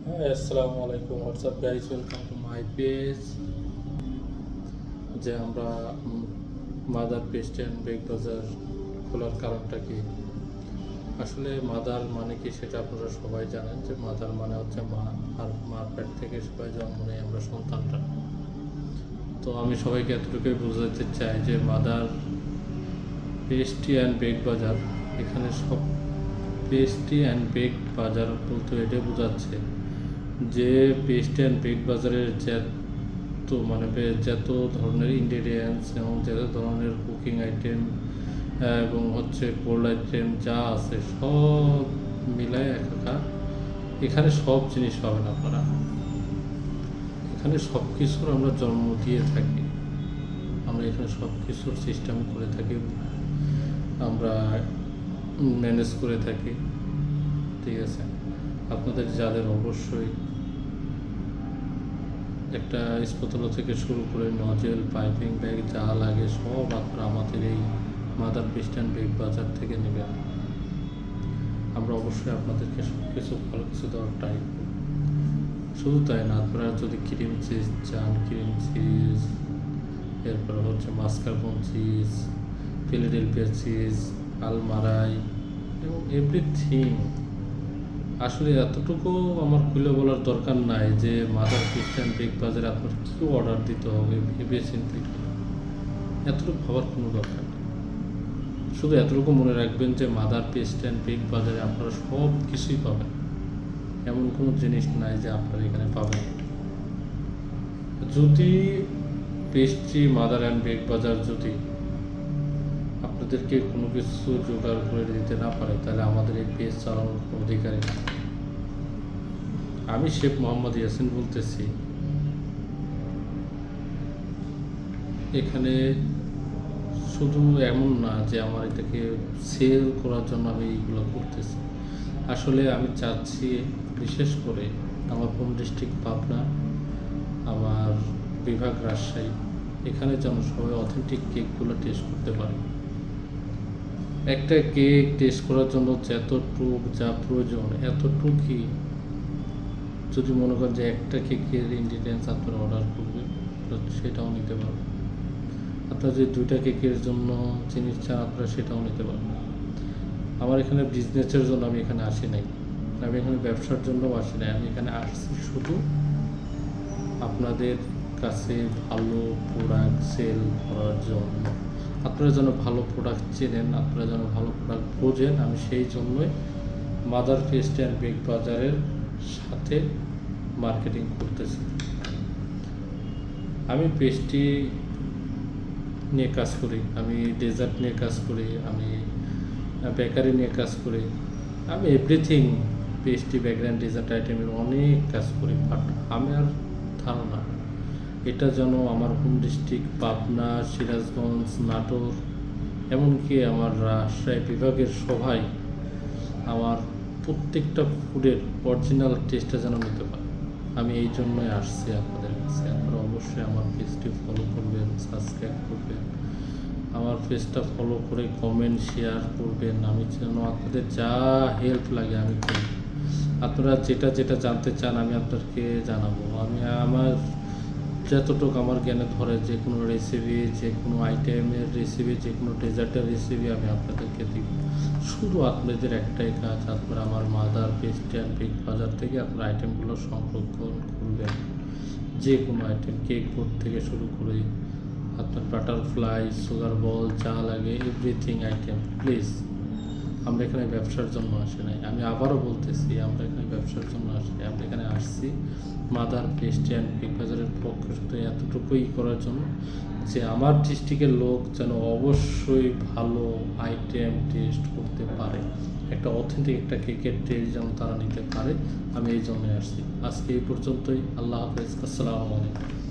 আসসালামু আলাইকুম, WhatsApp guys, welcome to my page. যে আমরা মাদার পেস্ট অ্যান্ড বেগ বাজার খোলার কারণটা কি? আসলে মাদার মানে কি সেটা আপনারা সবাই জানেন, যে মাদার মানে হচ্ছে মা, আর মার পেট থেকে সবাই জন্ম নেই আমরা সন্তানটা। তো আমি সবাইকে এতটুকুই বোঝাতে চাই যে মাদার পেস্ট্রি অ্যান্ড বেগ বাজার, এখানে সব পেস্ট্রি অ্যান্ড বেগ বাজার বলতে এটাই বোঝাচ্ছে যে পেস্ট্রি অ্যান্ড বেগ বাজারের যত ধরনের ইনগ্রেডিয়েন্টস এবং যত ধরনের কুকিং আইটেম এবং হচ্ছে কোল্ড আইটেম যা আছে সব মিলায় একাকার। এখানে সব জিনিস পাবেন আপনারা। এখানে সব কিছুর আমরা জন্ম দিয়ে থাকি, আমরা এখানে সব কিছুর সিস্টেম করে থাকি, আমরা ম্যানেজ করে থাকি। ঠিক আছে, আপনাদের যাদের অবশ্যই একটা স্পতলা থেকে শুরু করে নজেল, পাইপিং ব্যাগ যা লাগে সব আপনারা আমাদের এই মাদার পেস্ট অ্যান্ড বেগ বাজার থেকে নেবেন। আমরা অবশ্যই আপনাদেরকে সব কিছু ভালো কিছু দেওয়ার ট্রাই করব। শুধু তাই না, আপনারা যদি ক্রিম চিজ চান, ক্রিম চিজ, এরপর হচ্ছে মাস্কারপোন চিজ, ফিলাডেলফিয়া চিজ, আলমারাই এবং এভরিথিং। আসলে এতটুকু আমার খুলে বলার দরকার নাই যে মাদার পেস্ট অ্যান্ড বেগ বাজারে আপনার কী অর্ডার দিতে হবে ভেবে চিন্তে। এতটুকু ভাবার কোনো দরকার নেই। শুধু এতটুকু মনে রাখবেন যে মাদার পেস্ট অ্যান্ড বেগ বাজারে আপনারা সব কিছুই পাবেন, এমন কোনো জিনিস নাই যে আপনারা এখানে পাবেন। যদি পেস্ট্রি মাদার অ্যান্ড বেগ বাজার যদি আপনাদেরকে কোনো কিছু জোগাড় করে দিতে না পারে, তাহলে আমাদের এই পেজ চালানোর কোনো অধিকারই নেই। আমি শেখ মোহাম্মদ ইয়াসিন বলতেছি। এখানে শুধু এমন না যে আমার এটাকে সেল করার জন্য আমি এইগুলো করতেছি। আসলে আমি চাচ্ছি বিশেষ করে আমার হোম ডিস্ট্রিক্ট পাবনা, আমার বিভাগ রাজশাহী, এখানে যেন সবাই অথেন্টিক কেকগুলো টেস্ট করতে পারে। একটা কেক টেস্ট করার জন্য যতটুক যা প্রয়োজন এতটুকুই যদি মনে করেন যে একটা কেকের ইনগ্রিডিয়েন্টস আপনারা অর্ডার করবেন, সেটাও নিতে পারবেন। আপনারা যদি দুইটা কেকের জন্য জিনিস চান, আপনারা সেটাও নিতে পারবেন। আমার এখানে বিজনেসের জন্য আমি এখানে আসি নাই, আমি এখানে ব্যবসার জন্যও আসি নাই। আমি এখানে আসছি শুধু আপনাদের কাছে ভালো প্রোডাক্ট সেল করার জন্য। আপনারা যেন ভালো প্রোডাক্ট চেনেন, আপনারা যেন ভালো প্রোডাক্ট বোঝেন, আমি সেই জন্যই মাদার পেস্ট অ্যান্ড বেগ বাজারের সাথে মার্কেটিং করতেছি। আমি পেস্ট্রি নিয়ে কাজ করি, আমি ডেজার্ট নিয়ে কাজ করি, আমি বেকারি নিয়ে কাজ করি, আমি everything pastry, bakery and dessert আইটেমের অনেক কাজ করি। বাট আমার ধারণা এটা যেন আমার হোম ডিস্ট্রিক্ট পাবনা, সিরাজগঞ্জ, নাটোর, এমনকি আমার রাজশাহী বিভাগের সবাই আমার প্রত্যেকটা ফুডের অরিজিনাল টেস্টটা যেন নিতে পারে। আমি এই জন্যই আসছি আপনাদের কাছে। আপনারা অবশ্যই আমার পেজটি ফলো করবেন, সাবস্ক্রাইব করবেন, আমার পেজটা ফলো করে কমেন্ট শেয়ার করবেন। আমি যেন আপনাদের যা হেল্প লাগে আমি করি। আপনারা যেটা যেটা জানতে চান আমি আপনাদেরকে জানাবো। আমি আমার যতটুকু আমার জ্ঞানে ধরে যে কোনো রেসিপি, যে কোনো আইটেমের রেসিপি, যে কোনো ডেজার্টের রেসিপি আমি আপনাদেরকে দিব। শুধু আপনাদের একটাই কাজ, আপনারা আমার মাদার পেস্ট অ্যান্ড বেগ বাজার থেকে আপনার আইটেমগুলো সংরক্ষণ করবেন। যে কোনো আইটেম, কেক বোর্ড থেকে শুরু করে আপনার বাটারফ্লাই, সুগার বল যা লাগে এভরিথিং আইটেম প্লিজ। আমরা এখানে ব্যবসার জন্য আসি নাই, আমি আবারও বলতেছি, আমরা এখানে ব্যবসার জন্য আসি। আমরা এখানে আসছি মাদার পেস্ট অ্যান্ড বেগ বাজারের পক্ষে শুধু এতটুকুই করার জন্য যে আমার ডিস্ট্রিক্টের লোক যেন অবশ্যই ভালো আইটেম টেস্ট করতে পারে, একটা অথেন্টিক একটা কেকের টেস্ট যেন তারা নিতে পারে। আমি এই জন্যই আসছি। আজকে এই পর্যন্তই। আল্লাহ হাফেজ, আসসালামু আলাইকুম।